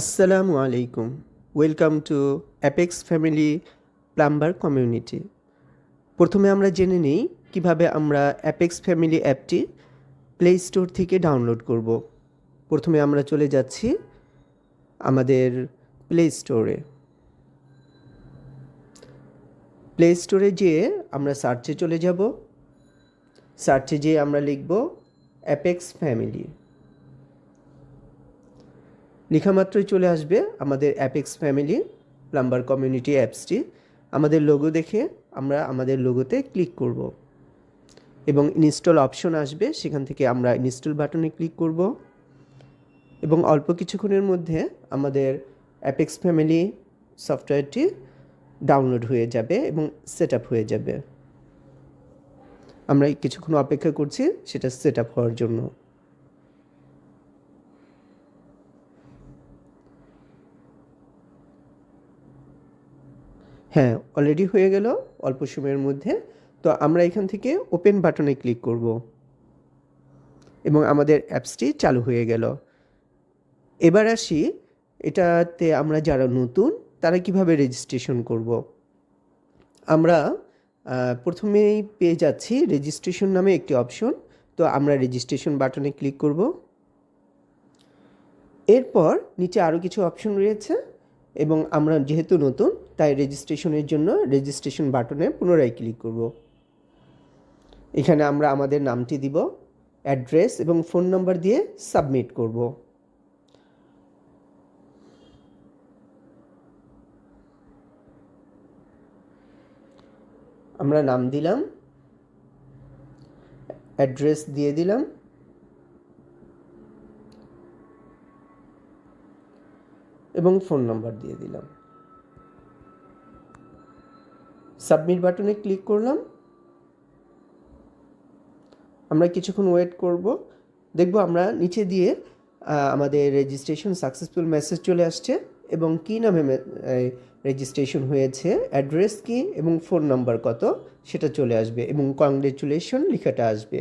আসসালামু আলাইকুম। Welcome to apex family plumber community. প্রথমে আমরা জেনে নিই কিভাবে আমরা অ্যাপেক্স ফ্যামিলি অ্যাপটি প্লে স্টোর থেকে ডাউনলোড করব। প্রথমে আমরা চলে যাচ্ছি আমাদের প্লে স্টোরে। প্লে স্টোরে যেয়ে আমরা সার্চে চলে যাব। সার্চে যেয়ে আমরা লিখব অ্যাপেক্স ফ্যামিলি। লেখামাত্রই চলে আসবে আমাদের অ্যাপেক্স ফ্যামিলি প্লাম্বার কমিউনিটি অ্যাপসটি। আমাদের লোগো দেখে আমরা আমাদের লোগোতে ক্লিক করব এবং ইনস্টল অপশন আসবে, সেখান থেকে আমরা ইনস্টল বাটনে ক্লিক করব এবং অল্প কিছুক্ষণের মধ্যে আমাদের অ্যাপেক্স ফ্যামিলি সফটওয়্যারটি ডাউনলোড হয়ে যাবে এবং সেট আপ হয়ে যাবে। আমরা কিছুক্ষণ অপেক্ষা করছি সেটা সেট আপ হওয়ার জন্য। হ্যাঁ, অলরেডি হয়ে গেল অল্প সময়ের মধ্যে। তো আমরা এখান থেকে ওপেন বাটনে ক্লিক করব এবং আমাদের অ্যাপসটি চালু হয়ে গেল। এবার আসি এটাতে আমরা যারা নতুন তারা কিভাবে রেজিস্ট্রেশন করব। আমরা প্রথমেই পেয়ে যাচ্ছি রেজিস্ট্রেশন নামে একটি অপশন। তো আমরা রেজিস্ট্রেশন বাটনে ক্লিক করব। এরপর নিচে আরও কিছু অপশন রয়েছে এবং আমরা যেহেতু নতুন তাই রেজিস্ট্রেশনের জন্য রেজিস্ট্রেশন বাটনে পুনরায় ক্লিক করব। এখানে আমরা আমাদের নামটি দিব, অ্যাড্রেস এবং ফোন নাম্বার দিয়ে সাবমিট করব। আমরা নাম দিলাম, অ্যাড্রেস দিয়ে দিলাম এবং ফোন নাম্বার দিয়ে দিলাম। সাবমিট বাটনে ক্লিক করলাম। আমরা কিছুক্ষণ ওয়েট করব, দেখব আমরা নিচে দিয়ে আমাদের রেজিস্ট্রেশন সাকসেসফুল মেসেজ চলে আসছে এবং কী নামে রেজিস্ট্রেশন হয়েছে, অ্যাড্রেস কী এবং ফোন নাম্বার কত সেটা চলে আসবে এবং কংগ্রেচুলেশন লেখাটা আসবে।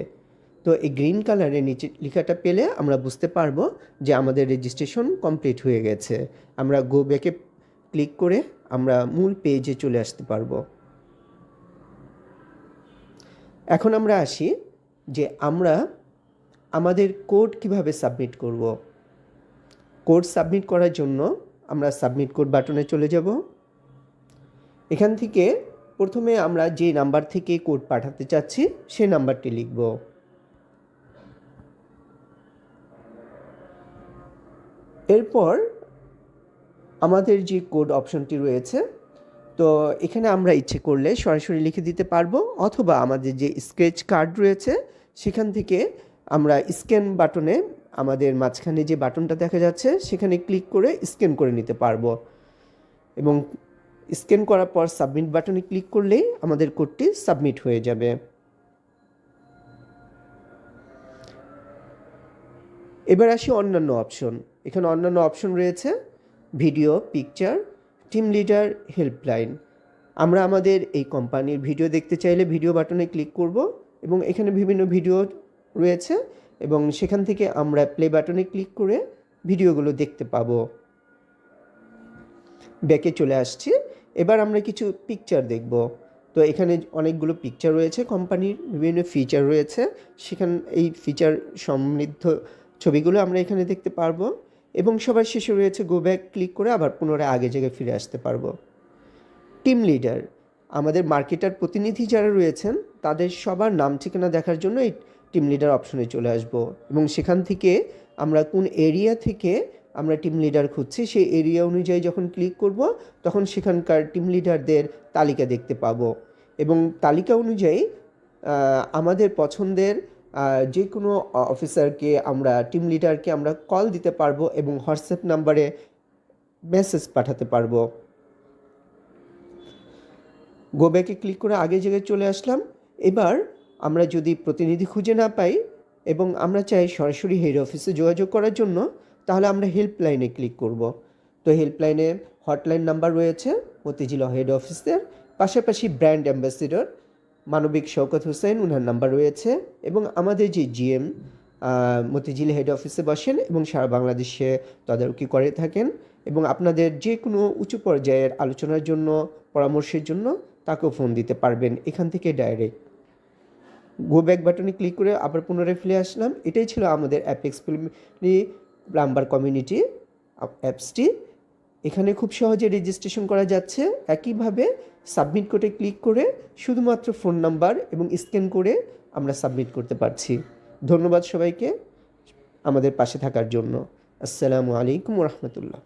তো এই গ্রিন কালারের নিচে লেখাটা পেলে আমরা বুঝতে পারবো যে আমাদের রেজিস্ট্রেশন কমপ্লিট হয়ে গেছে। আমরা গো ব্যাকে ক্লিক করে আমরা মূল পেজে চলে আসতে পারবো। এখন আমরা আসি যে আমরা আমাদের কোড কিভাবে সাবমিট করব। কোড সাবমিট করার জন্য আমরা সাবমিট কোড বাটনে চলে যাব। এখান থেকে প্রথমে আমরা যে নাম্বার থেকে কোড পাঠাতে চাচ্ছি সেই নাম্বারটি লিখব। এরপর আমাদের যে কোড অপশনটি রয়েছে, তো এখানে আমরা ইচ্ছে করলে সরাসরি লিখে দিতে পারবো অথবা আমাদের যে স্ক্র্যাচ কার্ড রয়েছে সেখান থেকে আমরা স্ক্যান বাটনে আমাদের মাঝখানে যে বাটনটা দেখা যাচ্ছে সেখানে ক্লিক করে স্ক্যান করে নিতে পারবো এবং স্ক্যান করার পর সাবমিট বাটনে ক্লিক করলেই আমাদের কোডটি সাবমিট হয়ে যাবে। এবার আসি অন্যান্য অপশন। এখানে অন্যান্য অপশন রয়েছে video, picture, team leader, helpline. আমরা আমাদের এই কোম্পানির ভিডিও দেখতে চাইলে ভিডিও বাটনে ক্লিক করব এবং এখানে বিভিন্ন ভিডিও রয়েছে এবং সেখান থেকে আমরা প্লে বাটনে ক্লিক করে ভিডিওগুলো দেখতে পাবো। ব্যাকে চলে আসছি। এবার আমরা কিছু পিকচার দেখব। তো এখানে অনেকগুলো পিকচার রয়েছে, কোম্পানির বিভিন্ন ফিচার রয়েছে, সেখানে এই ফিচার সমৃদ্ধ ছবিগুলো আমরা এখানে দেখতে পারবো এবং সবার শেষে রয়েছে গো ব্যাক, ক্লিক করে আবার পুনরায় আগের জায়গায় ফিরে আসতে পারবো। টিম লিডার, আমাদের মার্কেটার প্রতিনিধি যারা রয়েছেন তাদের সবার নাম ঠিকানা দেখার জন্য এই টিম লিডার অপশনে চলে আসব এবং সেখান থেকে আমরা কোন এরিয়া থেকে আমরা টিম লিডার খুঁজছি সেই এরিয়া অনুযায়ী যখন ক্লিক করব তখন সেখানকার টিম লিডারদের তালিকা দেখতে পাবো এবং তালিকা অনুযায়ী আমাদের পছন্দের যে কোনো অফিসারকে আমরা টিম লিডারকে আমরা কল দিতে পারবো এবং হোয়াটসঅ্যাপ নাম্বারে মেসেজ পাঠাতে পারবো। গো ব্যাকে ক্লিক করে আগের জায়গায় চলে আসলাম। এবার আমরা যদি প্রতিনিধি খুঁজে না পাই এবং আমরা চাই সরাসরি হেড অফিসে যোগাযোগ করার জন্য, তাহলে আমরা হেল্পলাইনে ক্লিক করব। তো হেল্পলাইনে হটলাইন নাম্বার রয়েছে মতিঝিল হেড অফিসের, পাশাপাশি ব্র্যান্ড অ্যাম্বাসেডর মানবিক শওকত হোসেন, ওনার নাম্বার রয়েছে এবং আমাদের যে জিএম মতিঝিল হেড অফিসে বসেন এবং সারা বাংলাদেশে তদারকি করে থাকেন এবং আপনাদের যে কোনো উঁচু পর্যায়ের আলোচনার জন্য, পরামর্শের জন্য তাকেও ফোন দিতে পারবেন এখান থেকে ডাইরেক্ট। গো ব্যাক বাটনে ক্লিক করে আবার পুনরায় ফিরে আসলাম। এটাই ছিল আমাদের অ্যাপেক্স প্লাম্বার কমিউনিটি অ্যাপসটি। এখানে খুব সহজে রেজিস্ট্রেশন করা যাচ্ছে। একইভাবে সাবমিট কোডে ক্লিক করে শুধুমাত্র ফোন নাম্বার এবং স্ক্যান করে আমরা সাবমিট করতে পারছি। ধন্যবাদ সবাইকে আমাদের পাশে থাকার জন্য। আসসালামু আলাইকুম ওয়া রাহমাতুল্লাহ।